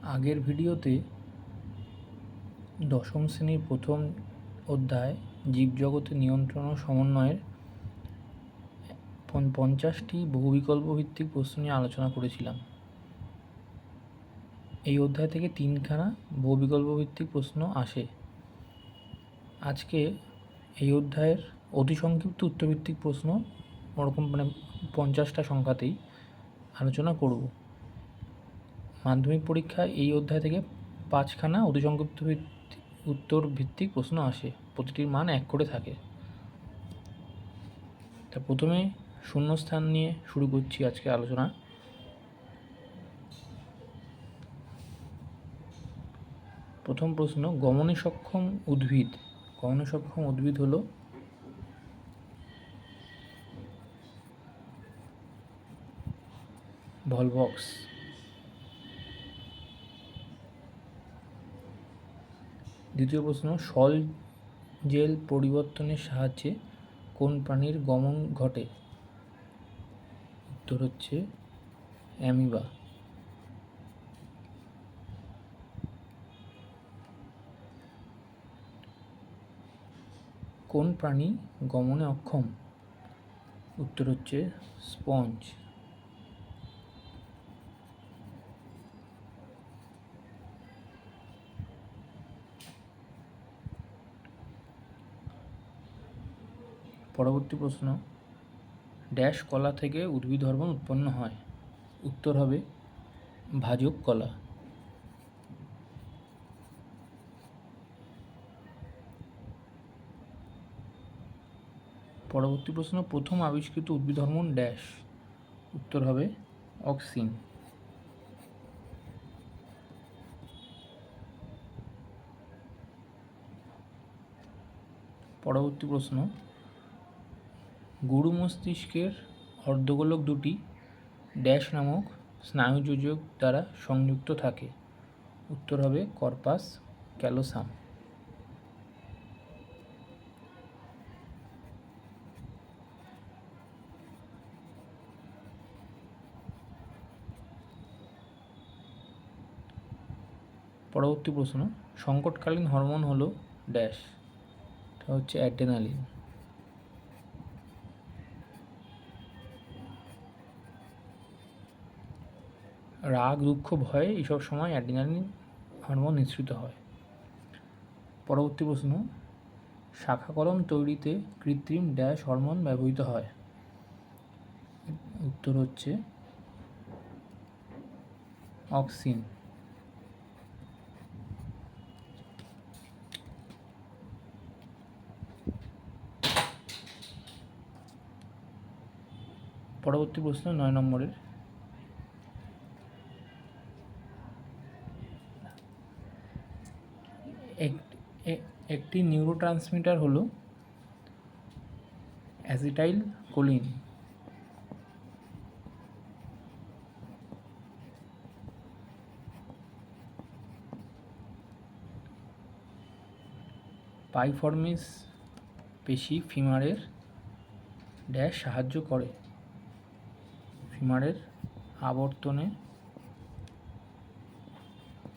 আগের ভিডিওতে দশম শ্রেণীর প্রথম অধ্যায় জীবজগতে নিয়ন্ত্রণ ও সমন্বয়ের 50টি বহুবিকল্প ভিত্তিক প্রশ্ন নিয়ে আলোচনা করেছিলাম। এই অধ্যায় থেকে 3খানা বহুবিকল্প ভিত্তিক প্রশ্ন আসে। আজকে এই অধ্যায়ের অতি সংক্ষিপ্ত উত্তরভিত্তিক প্রশ্ন ওরকম 50টা সংখ্যাতেই আলোচনা করব। মাধ্যমিক পরীক্ষায় এই অধ্যায় থেকে 5খানা অতি সংক্ষিপ্ত উত্তর ভিত্তিক প্রশ্ন আসে, প্রতিটির মান 1 করে থাকে। তা প্রথমে শূন্যস্থান নিয়ে শুরু করছি আজকে আলোচনা। প্রথম প্রশ্ন, গমনে সক্ষম উদ্ভিদ হলো ভলভক্স। দ্বিতীয় প্রশ্ন, সল জেল পরিবর্তনের সাহায্যে কোন প্রাণীর গমন ঘটে? উত্তর হচ্ছে অ্যামিবা। কোন প্রাণী গমনে অক্ষম? উত্তর হচ্ছে স্পঞ্জ। পরবর্তী প্রশ্ন, ড্যাশ কলা থেকে উদ্ভিদ হরমোন উৎপন্ন হয়? উত্তর হবে ভাজক কলা। পরবর্তী প্রশ্ন, প্রথম আবিষ্কৃত উদ্ভিদ হরমোন ড্যাশ? উত্তর হবে অক্সিন। পরবর্তী প্রশ্ন, গরু মস্তিষ্কের অর্ধগোলক দুটি ড্যাশ নামক স্নায়ুযোজক দ্বারা সংযুক্ত থাকে? উত্তর হবে কর্পাস ক্যালোসাম। পরবর্তী প্রশ্ন, সংকটকালীন হরমোন হলো ড্যাশ? এটা হচ্ছে অ্যাড্রেনালিন। রাগ, দুঃখ, ভয়ে এইসব সময় অ্যাড্রেনালিন হরমোন নিঃসৃত হয়। পরবর্তী প্রশ্ন, শাখাকলম তৈরিতে কৃত্রিম ড্যাশ হরমোন ব্যবহৃত হয়? উত্তর হচ্ছে অক্সিন। পরবর্তী প্রশ্ন 9 নম্বরের, একটি নিউরোট্রান্সমিটার হলো অ্যাসিটাইল কোলিন। পাইফরমিস পেশি ফিমারের ড্যাশ সাহায্য করে? ফিমারের আবর্তনে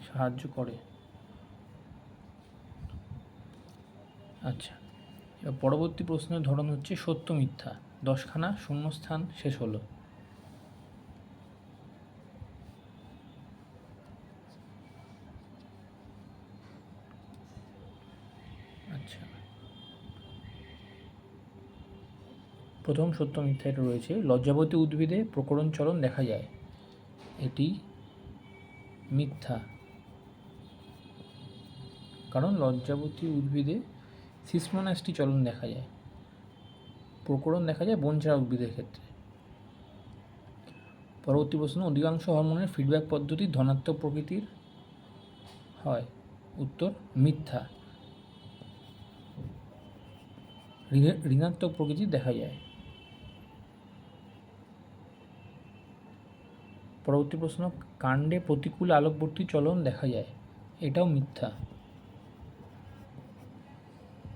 সাহায্য করে। আচ্ছা, পরবর্তী প্রশ্নের ধরন হচ্ছে সত্য মিথ্যা। 10খানা শূন্যস্থান শেষ হলো। আচ্ছা, প্রথম সত্য মিথ্যা এটা রয়েছে, লজ্জাবতী উদ্ভিদে প্রকরণ চলন দেখা যায়। এটি মিথ্যা, কারণ লজ্জাবতী উদ্ভিদে সিসমোনাস্টি চলন দেখা যায়, প্রকরণ দেখা যায় বনচারা উদ্ভিদের ক্ষেত্রে। পরবর্তী প্রশ্ন, অধিকাংশ হরমোনের ফিডব্যাক পদ্ধতি ধনাত্মক প্রকৃতির হয়? উত্তর মিথ্যা, ঋণাত্মক প্রকৃতির দেখা যায়। পরবর্তী প্রশ্ন, কাণ্ডে প্রতিকূল আলোকবর্তী চলন দেখা যায়। এটাও মিথ্যা,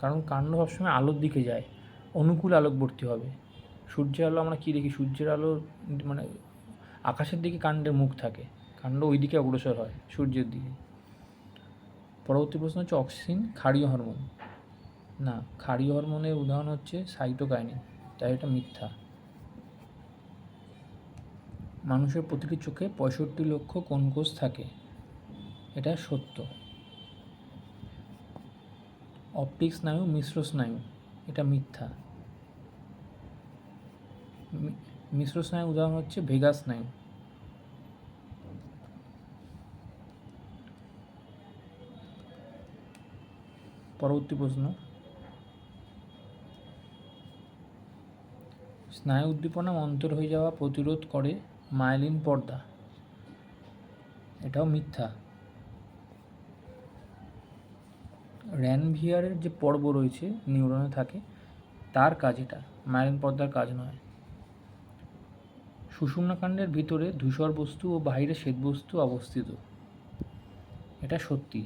কারণ কাণ্ড সবসময় আলোর দিকে যায়, অনুকূল আলোকবর্তী হবে। সূর্যের আলো আমরা কী দেখি? সূর্যের আলো আকাশের দিকে কাণ্ডের মুখ থাকে, কাণ্ড ওই দিকে অগ্রসর হয়, সূর্যের দিকে। পরবর্তী প্রশ্ন হচ্ছে অক্সিন ক্ষারীয় হরমোন। না, ক্ষারীয় হরমোনের উদাহরণ হচ্ছে সাইটোকাইনিন, তাই এটা মিথ্যা। মানুষের প্রতিটি চোখে 65 লক্ষ কোন কোষ থাকে, এটা সত্য। অপটিক স্নায়ু মিশ্র স্নায়ু, এটা মিথ্যা। মিশ্র স্নায়ুর উদাহরণ হচ্ছে ভেগাস স্নায়ু। পরবর্তী প্রশ্ন, স্নায়ু উদ্দীপনা মন্থর হয়ে যাওয়া প্রতিরোধ করে মায়েলিন পর্দা, এটাও মিথ্যা। র্যানভিয়ারের যে পর্ব রয়েছে নিউরনে থাকে, তার কাজ এটা, মায়েলিন পর্দার কাজ নয়। সুষুম্নাকাণ্ডের ভিতরে ধূসর বস্তু ও বাইরে শ্বেতবস্তু অবস্থিত, এটা সত্যি।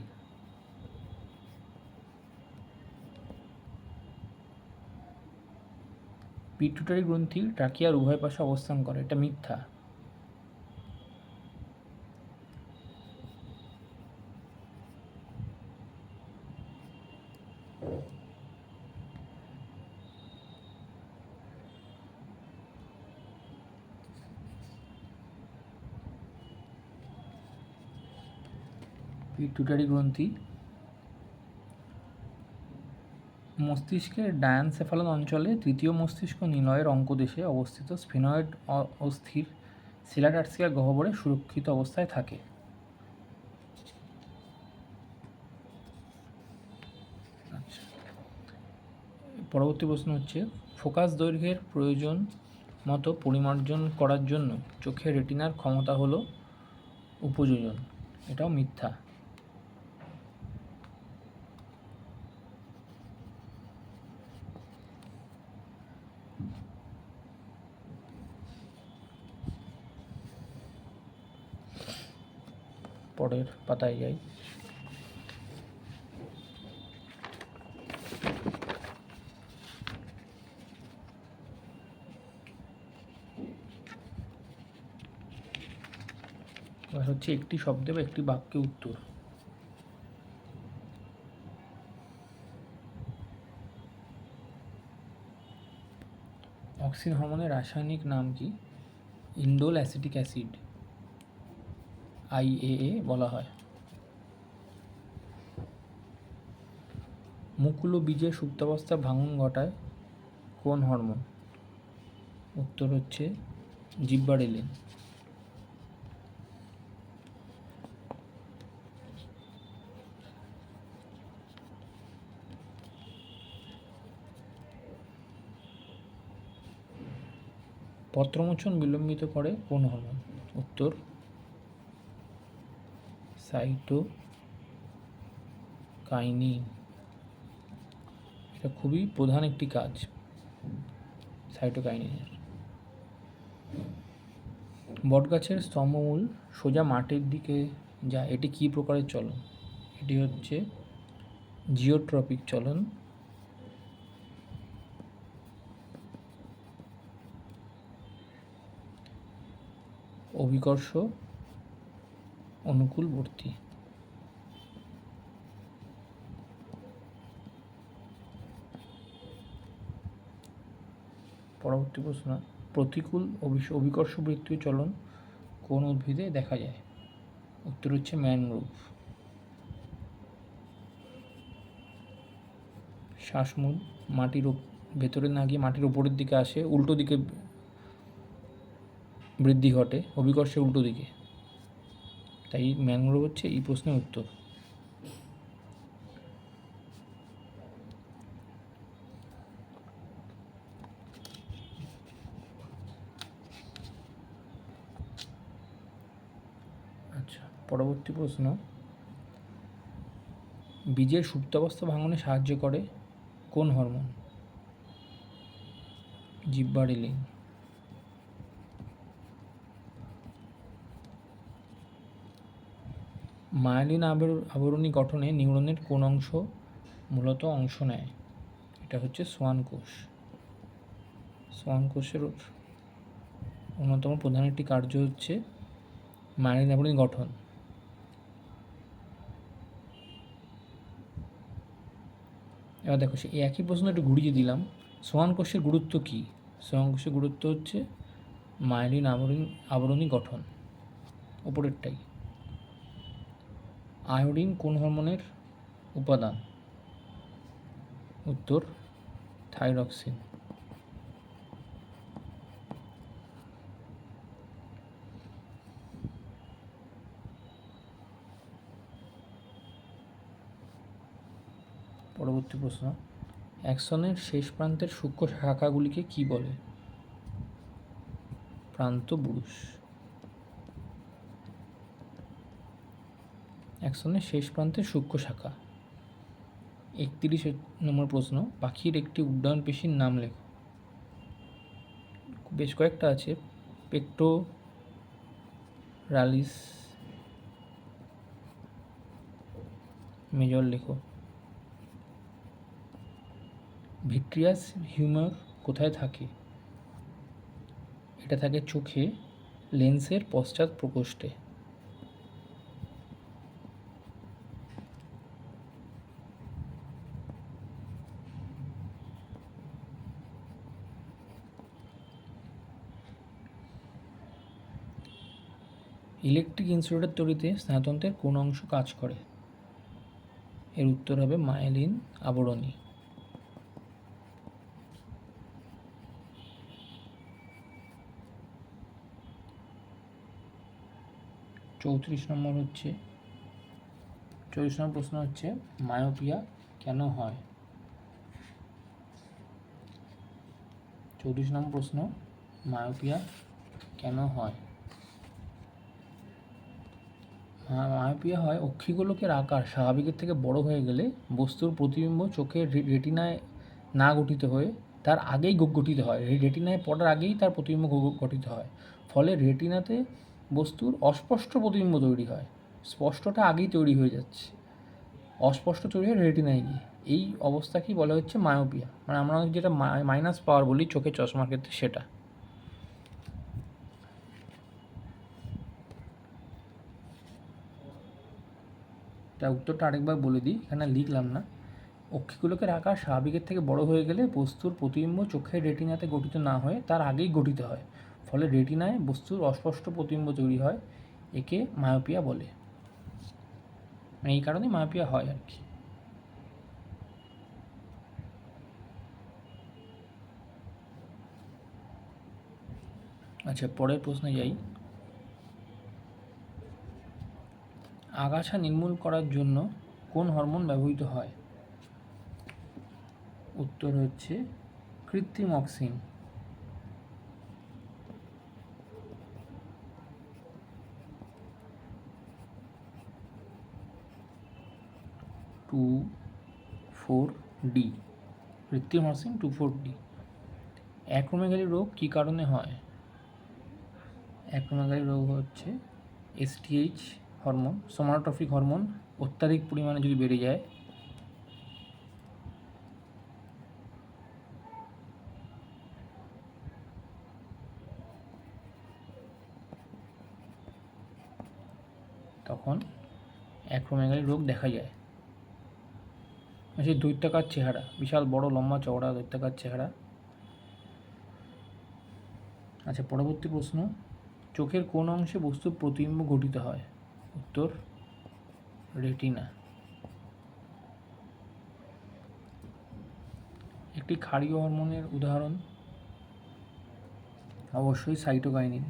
পিটুইটারি গ্রন্থি ট্রাকিয়ার উভয় পাশে অবস্থান করে, এটা মিথ্যা। পিটুইটারি গ্রন্থি মস্তিষ্কের ডায়ানসেফালন অঞ্চলে তৃতীয় মস্তিষ্ক নিলয়ের অঙ্কদেশে অবস্থিত স্ফেনয়েড অস্থির সিলাটার্সিয়া গহ্বরে সুরক্ষিত অবস্থায় থাকে। আচ্ছা, পরবর্তী প্রশ্ন হচ্ছে ফোকাস দৈর্ঘ্যের প্রয়োজন মতো পরিমার্জন করার জন্য চোখের রেটিনার ক্ষমতা হলো উপযোজন, এটাও মিথ্যা। পরের পাতায় যাই। এবার হচ্ছে একটি শব্দে বা একটি বাক্যে উত্তর। অক্সিন হরমোনের রাসায়নিক নাম কি? ইন্ডোল অ্যাসিটিক অ্যাসিড, IAA বলা হয়। মুকুল ও বীজের সুপ্তাবস্থা ভাঙন ঘটায় কোন হরমোন? উত্তর হচ্ছে জিব্বারেলিন। পত্রমোচন বিলম্বিত করে কোন হরমোন? উত্তর সাইটোকাইনিন, এটা খুবই প্রধান একটি কাজ সাইটোকাইনিনের। বটগাছের স্তম্ভমূল সোজা মাটির দিকে যায়, এটি কী প্রকারের চলন? এটি হচ্ছে জিওট্রপিক চলন। অভিকর্ষ অনুকূলবর্তী। পরবর্তী প্রশ্ন, প্রতিকূল অভিকর্ষবৃত্তীয় চলন কোন উদ্ভিদে দেখা যায়? উত্তর হচ্ছে ম্যানগ্রোভ। শ্বাসমূল মাটির ভেতরে না গিয়ে মাটির ওপরের দিকে আসে, উল্টো দিকে বৃদ্ধি ঘটে, অভিকর্ষের উল্টো দিকে, তাই ম্যানগ্রোভ হচ্ছে এই প্রশ্নের উত্তর। আচ্ছা, পরবর্তী প্রশ্ন, বীজের সুপ্তাবস্থা ভাঙনে সাহায্য করে কোন হরমোন? জিব্বারেলিন। মায়েলিন আবরণী গঠনে নিউরনের কোন অংশ মূলত অংশ নেয়? এটা হচ্ছে সোয়ান কোষ। সোয়ান কোষের অন্যতম প্রধান একটি কার্য হচ্ছে মায়োলিন অ্যাবোরিন গঠন। এবার দেখো সে একই প্রশ্ন একটু ঘুরিয়ে দিলাম। সোয়ান কোষের গুরুত্ব কী? সোয়ান কোষের গুরুত্ব হচ্ছে মায়োলিন আবরণী গঠন, ওপরেরটাই। আয়োডিন কোন হরমোনের উপাদান? উত্তর থাইরক্সিন। পরবর্তী প্রশ্ন, অ্যাক্সনের শেষ প্রান্তের সূক্ষ্ম শাখাগুলিকে কি বলে? প্রান্তবুরুষ। অ্যাক্সনের শেষ প্রান্তের সূক্ষ্ম শাখা। 31 নম্বর প্রশ্ন, পাখির একটি উড্ডয়ন পেশির নাম লেখো। বেশ কয়েকটা আছে, পেক্টোরালিস মেজর লেখো। ভিট্রিয়াস হিউমার কোথায় থাকে? এটা থাকে চোখে, লেন্সের পশ্চাৎ প্রকোষ্ঠে। ইলেকট্রিক ইনসুলেটর তৈরিতে স্নায়ুতন্ত্রের কোন অংশ কাজ করে? এর উত্তর হবে মায়োলিন আবরণী। চৌত্রিশ নম্বর প্রশ্ন হচ্ছে মায়োপিয়া কেন হয়? 34 নম্বর প্রশ্ন, মায়োপিয়া কেন হয়? মায়োপিয়া হয় অক্ষিগোলকের আকার স্বাভাবিকের থেকে বড় হয়ে গেলে বস্তুর প্রতিবিম্ব চোখের রেটিনায় না গঠিত হয়ে তার আগেই গঠিত হয়। রেটিনায় পড়ার আগেই তার প্রতিবিম্ব গঠিত হয়। ফলে রেটিনাতে বস্তুর অস্পষ্ট প্রতিবিম্ব তৈরি হয়। স্পষ্টটা আগেই তৈরি হয়ে যাচ্ছে, অস্পষ্ট তৈরি হয় রেটিনায় গিয়ে। এই অবস্থাকেই বলা হচ্ছে মায়োপিয়া, মানে আমরা যেটা মাইনাস পাওয়ার বলি চোখের চশমার ক্ষেত্রে, সেটা। তার উত্তরটা আরেকবার বলে দিই, এখানে লিখলাম না। অক্ষিগোলকের আকার স্বাভাবিকের থেকে বড় হয়ে গেলে বস্তুর প্রতিবিম্ব চোখের রেটিনাতে গঠিত না হয়ে তার আগেই গঠিত হয়। ফলে রেটিনায় বস্তুর অস্পষ্ট প্রতিবিম্ব তৈরি হয়। একে মায়োপিয়া বলে। মানে এই কারণে মায়োপিয়া হয় আর কি। আচ্ছা, পরের প্রশ্নে যাই। আগাছা নির্মূল করার জন্য কোন হরমোন ব্যবহৃত হয়? উত্তর হচ্ছে কৃত্রিম অক্সিন। টু ফোর ডি, কৃত্রিম অক্সিন 2,4-D। অ্যাক্রোমেগালি রোগ কী কারণে হয়? অ্যাক্রোমেগালি রোগ হচ্ছে এসটিএইচ হরমোন, সোমাটোট্রফিক হরমোন অত্যাধিক পরিমাণে যদি বেড়ে যায়, তখন অ্যাক্রোমেগালি রোগ দেখা যায়। সেই দৈত্যাকার চেহারা, বিশাল বড় লম্বা চওড়া দৈত্যাকার চেহারা। আচ্ছা, পরবর্তী প্রশ্ন, চোখের কোন অংশে বস্তুর প্রতিবিম্ব গঠিত হয়? উত্তর রেটিনা। একটি ক্ষারীয় হরমোনের উদাহরণ? অবশ্যই সাইটোকাইনিন।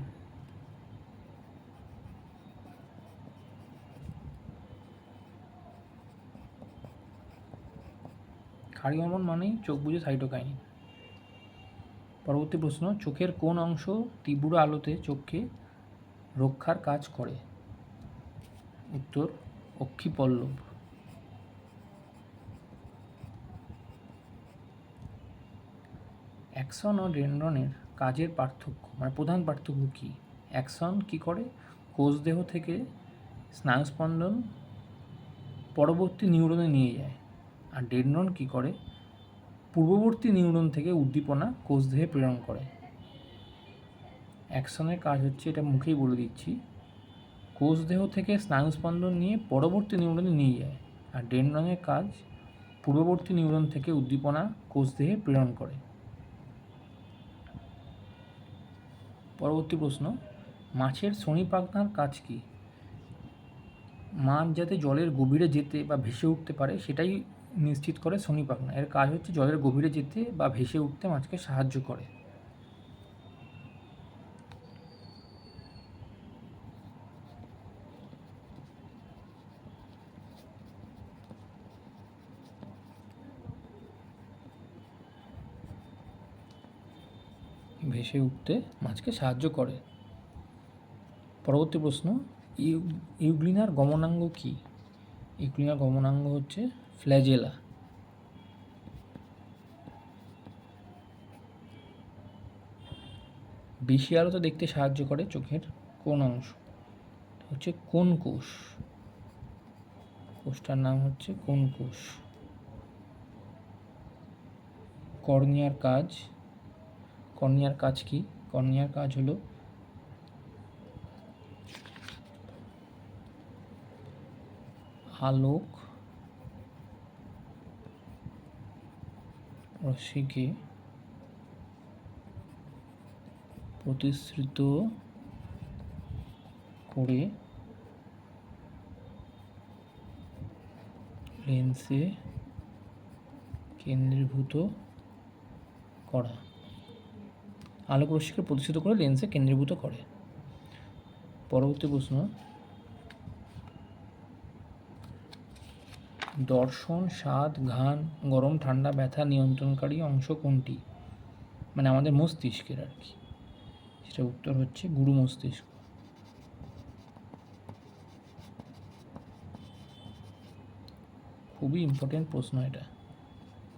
ক্ষারীয় হরমোন মানেই চোখ বুজে সাইটোকাইনিন। পরবর্তী প্রশ্ন, চোখের কোন অংশ তীব্র আলোতে চোখকে রক্ষার কাজ করে? উত্তর অক্ষিপল্লব। অ্যাক্সন ও ডেনড্রনের কাজের পার্থক্য, মানে প্রধান পার্থক্য কী? অ্যাক্সন কী করে? কোষদেহ থেকে স্নায়ুস্পন্দন পরবর্তী নিউরনে নিয়ে যায়। আর ডেনড্রন কী করে? পূর্ববর্তী নিউরন থেকে উদ্দীপনা কোষদেহে প্রেরণ করে। অ্যাক্সনের কাজ হচ্ছে, এটা মুখেই বলে দিচ্ছি, কোষদেহ থেকে স্নায়ুস্পন্দন নিয়ে পরবর্তী নিউরনে নিয়ে যায়, আর ডেনড্রনের কাজ পূর্ববর্তী নিউরন থেকে উদ্দীপনা কোষদেহে প্রেরণ করে। পরবর্তী প্রশ্ন, মাছের শ্রোণীপাখনার কাজ কী? মাছ যাতে জলের গভীরে যেতে বা ভেসে উঠতে পারে সেটাই নিশ্চিত করে শ্রোণীপাখনা। এর কাজ হচ্ছে জলের গভীরে যেতে বা ভেসে উঠতে মাছকে সাহায্য করে। ভেসে উঠতে মাছকে সাহায্য করে। পরবর্তী প্রশ্ন, ইউগ্লিনার গমনাঙ্গ কী? ইউগ্লিনার গমনাঙ্গ হচ্ছে ফ্ল্যাজেলা। বেশি আলোতে দেখতে সাহায্য করে চোখের কোন অংশ? হচ্ছে কোন কোষ। কোষটার নাম হচ্ছে কোন কোষ। কর্নিয়ার কাজ, কর্নিয়ার কাজ কি? কর্নিয়ার কাজ হলো আলোক রশ্মিকে প্রতিসৃত করে লেন্সে কেন্দ্রীভূত করা। আলোক রশ্মিকে প্রতিসৃত করে লেন্সে কেন্দ্রীভূত করে। পরবর্তী প্রশ্ন, দর্শন, স্বাদ, ঘ্রাণ, গরম ঠান্ডা, ব্যথা নিয়ন্ত্রণকারী অংশ কোনটি? মানে আমাদের মস্তিষ্কের আর কি। সেটা উত্তর হচ্ছে গুরু মস্তিষ্ক। খুবই ইম্পর্টেন্ট প্রশ্ন এটা,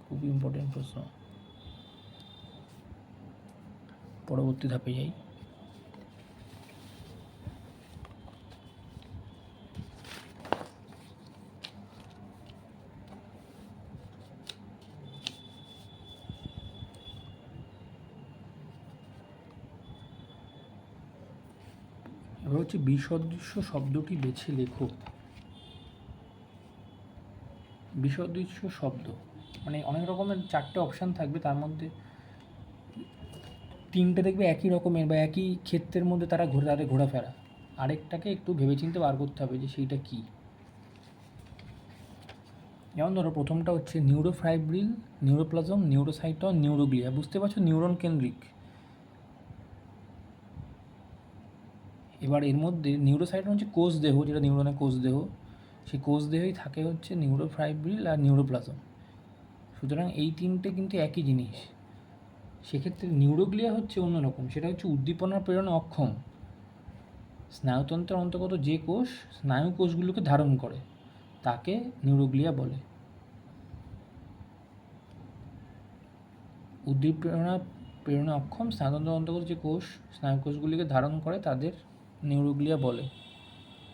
খুবই ইম্পর্টেন্ট প্রশ্ন। পরবর্তী ধাপে যাই। এবার হচ্ছে বিসদৃশ্য শব্দটি বেছে লেখো। বিসদৃশ্য শব্দ মানে অনেক রকমের 4টে অপশান থাকবে, তার মধ্যে 3টে দেখবে একই রকমের বা একই ক্ষেত্রের মধ্যে তারা ঘোরাফেরা। আরেকটাকে একটু ভেবেচিন্তে বার করতে হবে যে সেইটা কী। যেমন ধরো প্রথমটা হচ্ছে নিউরোফাইব্রিল, নিউরোপ্লাজম, নিউরোসাইটন, নিউরোগ্লিয়া। বুঝতে পারছো, নিউরন কেন্দ্রিক। এবার এর মধ্যে নিউরোসাইটন হচ্ছে কোষদেহ, যেটা নিউরনের কোষদেহ, সেই কোষদেহই থাকে হচ্ছে নিউরোফাইব্রিল আর নিউরোপ্লাজম। সুতরাং এই 3টে কিন্তু একই জিনিস। সেক্ষেত্রে নিউরোগ্লিয়া হচ্ছে অন্যরকম, সেটা হচ্ছে উদ্দীপনা প্রেরণে অক্ষম। স্নায়ুতন্ত্রের অন্তর্গত যে কোষ স্নায়ু কোষগুলোকে ধারণ করে তাকে নিউরোগ্লিয়া বলে। উদ্দীপনা প্রেরণে অক্ষম স্নায়ুতন্ত্রের অন্তর্গত যে কোষ স্নায়ু কোষগুলিকে ধারণ করে তাদের নিউরোগ্লিয়া বলে।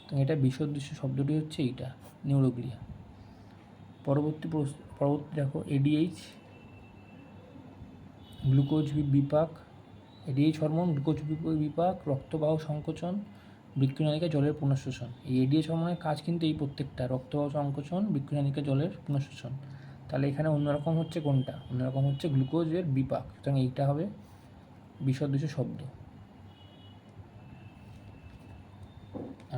তো এটা বিসদৃশ্য শব্দটি হচ্ছে এইটা, নিউরোগ্লিয়া। পরবর্তী দেখো, এডিএইচ, গ্লুকোজ বিপাক। এডিএইচ হরমোন, গ্লুকোজ বিপাক, রক্তবাহ সংকোচন, বৃক্কনালিকা জলের পুনঃশোষণ। এই এডিএইচ হরমোনের কাজ কিন্তু এই প্রত্যেকটা, রক্তবাহ সংকোচন, বৃক্কনালিকা জলের পুনঃশোষণ। তাহলে এখানে অন্যরকম হচ্ছে কোনটা? অন্যরকম হচ্ছে গ্লুকোজের বিপাক। সুতরাং এইটা হবে বিসদৃশ্য শব্দ।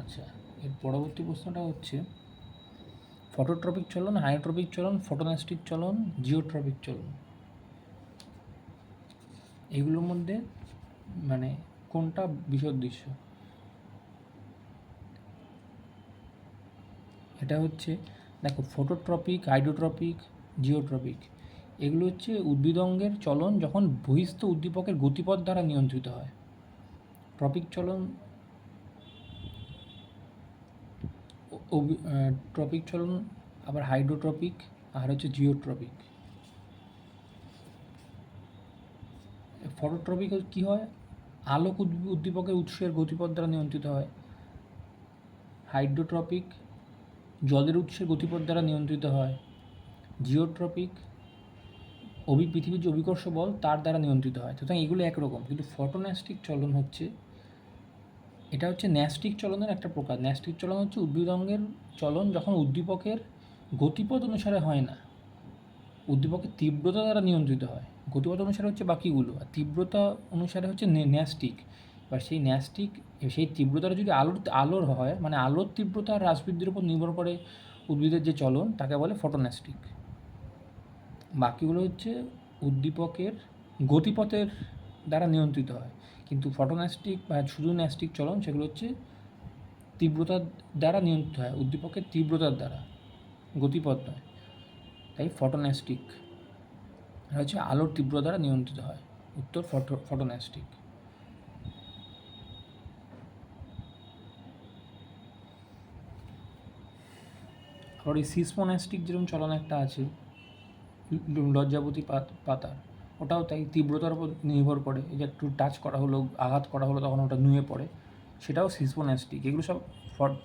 আচ্ছা, এর পরবর্তী প্রশ্নটা হচ্ছে ফটোট্রপিক চলন, হাইড্রোট্রপিক চলন, ফটোনাস্টিক চলন, জিওট্রপিক চলন। এগুলোর মধ্যে মানে কোনটা বিসদৃশ্য? এটা হচ্ছে দেখো, ফটোট্রপিক, হাইড্রোট্রপিক, জিওট্রপিক এগুলো হচ্ছে উদ্ভিদঙ্গের চলন যখন বহিস্থ উদ্দীপকের গতিপথ দ্বারা নিয়ন্ত্রিত হয়। ট্রপিক চলন, ট্রপিক চলন, আবার হাইড্রোট্রপিক, আর হচ্ছে জিওট্রপিক। ফটোট্রপিক কী হয়? আলোক উদ্দীপকের উৎসের গতিপথ দ্বারা নিয়ন্ত্রিত হয়। হাইড্রোট্রপিক জলের উৎসের গতিপথ দ্বারা নিয়ন্ত্রিত হয়। জিওট্রপিক পৃথিবীর যে অভিকর্ষ বল তার দ্বারা নিয়ন্ত্রিত হয়। সুতরাং এগুলো একরকম, কিন্তু ফটোনাস্টিক চলন হচ্ছে এটা হচ্ছে ন্যাস্টিক চলনের একটা প্রকার। ন্যাস্টিক চলন হচ্ছে উদ্ভিদঙ্গের চলন যখন উদ্দীপকের গতিপথ অনুসারে হয় না, উদ্দীপকের তীব্রতা দ্বারা নিয়ন্ত্রিত হয়। গতিপথ অনুসারে হচ্ছে বাকিগুলো, আর তীব্রতা অনুসারে হচ্ছে ন্যাস্টিক। এবার সেই ন্যাস্টিক, সেই তীব্রতাটা যদি আলোর হয়, মানে আলোর তীব্রতা আর হ্রাস বৃদ্ধির উপর নির্ভর করে উদ্ভিদের যে চলন, তাকে বলে ফটোন্যাস্টিক। বাকিগুলো হচ্ছে উদ্দীপকের গতিপথের দ্বারা নিয়ন্ত্রিত হয়, কিন্তু ফটোন্যাস্টিক বা শুধু ন্যাস্টিক চলন সেগুলো হচ্ছে তীব্রতার দ্বারা নিয়ন্ত্রিত হয়, উদ্দীপকের তীব্রতার দ্বারা, গতিপথ নয়। তাই ফটোন্যাস্টিক হচ্ছে আলোর তীব্রতা দ্বারা নিয়ন্ত্রিত হয়। উত্তর ফটোন্যাস্টিক। আর এই সিসমোন্যাস্টিক যেরকম চলন একটা আছে লজ্জাবতী পাতার, ওটাও তাই তীব্রতার উপর নির্ভর করে। এই যে একটু টাচ করা হলো, আঘাত করা হলো, তখন ওটা নুয়ে পড়ে, সেটাও সিসমোন্যাস্টিক। এগুলো সব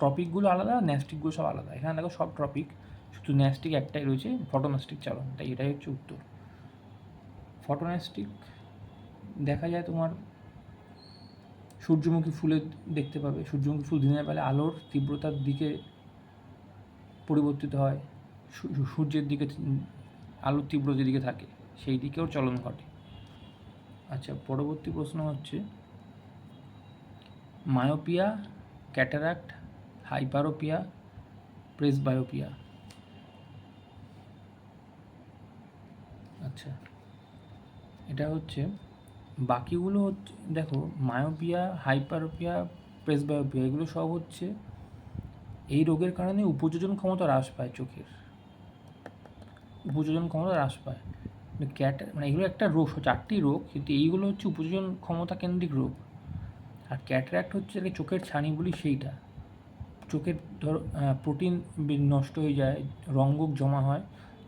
টপিকগুলো আলাদা, ন্যাস্টিকগুলো সব আলাদা। এখানে দেখো সব টপিক, শুধু ন্যাস্টিক একটাই রয়েছে, ফটোন্যাস্টিক চলন। তাই এটাই হচ্ছে উত্তর। ফটোন্যাস্টিক দেখা যায় তোমার সূর্যমুখী ফুলে দেখতে পাবে। সূর্যমুখী ফুল দিনের বেলা আলোর তীব্রতার দিকে পরিবর্তিত হয়, সূর্যের দিকে আলোর তীব্র যেদিকে থাকে সেই দিকেও চলন ঘটে। আচ্ছা, পরবর্তী প্রশ্ন হচ্ছে মায়োপিয়া, ক্যাটারাক্ট, হাইপারোপিয়া, প্রেসবায়োপিয়া। আচ্ছা, এটা হচ্ছে বাকিগুলো হচ্ছে, দেখো মায়োপিয়া, হাইপারোপিয়া, প্রেসবায়োপিয়া এগুলো সব হচ্ছে এই রোগের কারণে উপযোজন ক্ষমতা হ্রাস পায়, চোখের উপযোজন ক্ষমতা হ্রাস পায়। মানে এগুলো একটা রোগ, 4টি রোগ, কিন্তু এইগুলো হচ্ছে উপযোজন ক্ষমতা কেন্দ্রিক রোগ। আর ক্যাটারাক্ট হচ্ছে চোখের ছানি বলি, সেইটা চোখের ধরো প্রোটিন নষ্ট হয়ে যায়, রঙ্গক জমা হয়,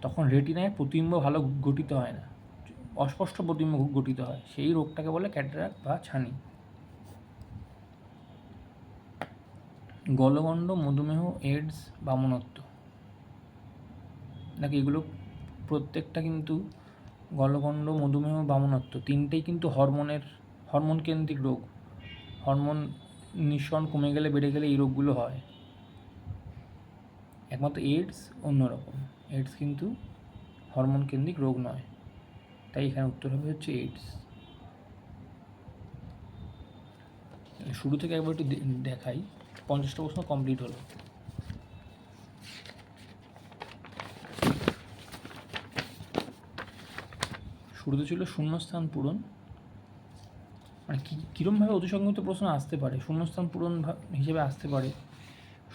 তখন রেটিনায় প্রতিবিম্ব ভালো গঠিত হয় না, অস্পষ্ট প্রতিবিম্ব গঠিত হয়, সেই রোগটাকে বলে ক্যাটারাক্ট বা ছানি। গলগণ্ড, মধুমেহ, এইডস, বামনত্ব। নাকি এগুলো প্রত্যেকটা কিন্তু গলগণ্ড, মধুমেহ, বামনত্ব তিনটেই কিন্তু হরমোন কেন্দ্রিক রোগ। হরমোন নিঃসরণ কমে গেলে, বেড়ে গেলে এই রোগগুলো হয়। একমাত্র এইডস অন্যরকম, এইডস কিন্তু হরমোন কেন্দ্রিক রোগ নয়। তাই এখানে উত্তর হবে হচ্ছে এইডস। শুরু থেকে একবার একটু দেখাই, 50টা প্রশ্ন কমপ্লিট হলো। শুরুতে ছিল শূন্যস্থান পূরণ, মানে কীরমভাবে অতিসংগত প্রশ্ন আসতে পারে। শূন্যস্থান পূরণ হিসেবে আসতে পারে,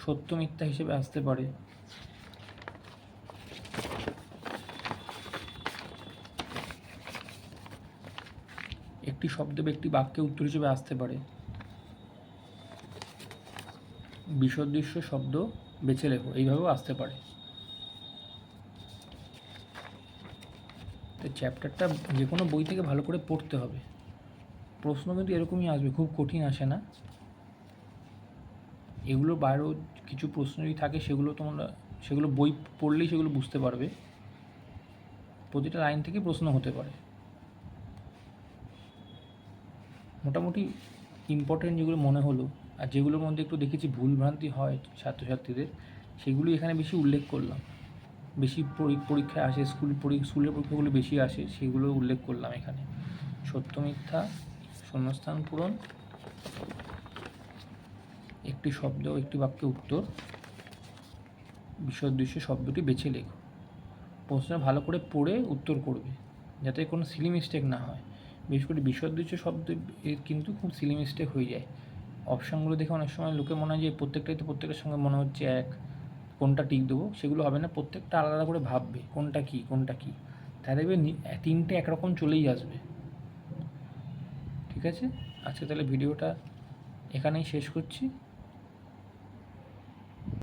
সত্য মিথ্যা হিসেবে আসতে পারে, একটি শব্দ বা একটি বাক্যে উত্তর হিসেবে আসতে পারে, বিসদৃশ্য শব্দ বেছে লেখো, এইভাবেও আসতে পারে। তো চ্যাপ্টারটা যে কোনো বই থেকে ভালো করে পড়তে হবে। প্রশ্ন কিন্তু এরকমই আসবে, খুব কঠিন আসে না। এগুলো বাইরেও কিছু প্রশ্ন যদি থাকে সেগুলো বই পড়লেই সেগুলো বুঝতে পারবে। প্রতিটা লাইন থেকে প্রশ্ন হতে পারে। মোটামুটি ইম্পর্টেন্ট যেগুলো মনে হলো, আর যেগুলোর মধ্যে একটু দেখেছি ভুলভ্রান্তি হয় ছাত্রছাত্রীদের, সেগুলি এখানে বেশি উল্লেখ করলাম। বেশি পরীক্ষায় আসে, স্কুলের পরীক্ষাগুলো বেশি আসে, সেগুলো উল্লেখ করলাম এখানে। সত্য মিথ্যা, শূন্যস্থান পূরণ, একটি শব্দ একটি বাক্যে উত্তর, বিসদৃশ্য শব্দটি বেছে লেখো। প্রশ্ন ভালো করে পড়ে উত্তর করবে, যাতে কোনো সিলি মিস্টেক না হয়। বিশেষ করে বিসদৃশ্য শব্দ কিন্তু খুব সিলি মিস্টেক হয়ে যায়। অপশানগুলো দেখে অনেক সময় লোকে মনে হয় যে প্রত্যেকটাই তো প্রত্যেকের সঙ্গে মনে হচ্ছে এক, কোনটা টিক দেবো, সেগুলো হবে না। প্রত্যেকটা আলাদা করে ভাববে কোনটা কী কোনটা কী, তাই দেখবে 3টে একরকম চলেই আসবে। ঠিক আছে, আজকে তাহলে ভিডিওটা এখানেই শেষ করছি।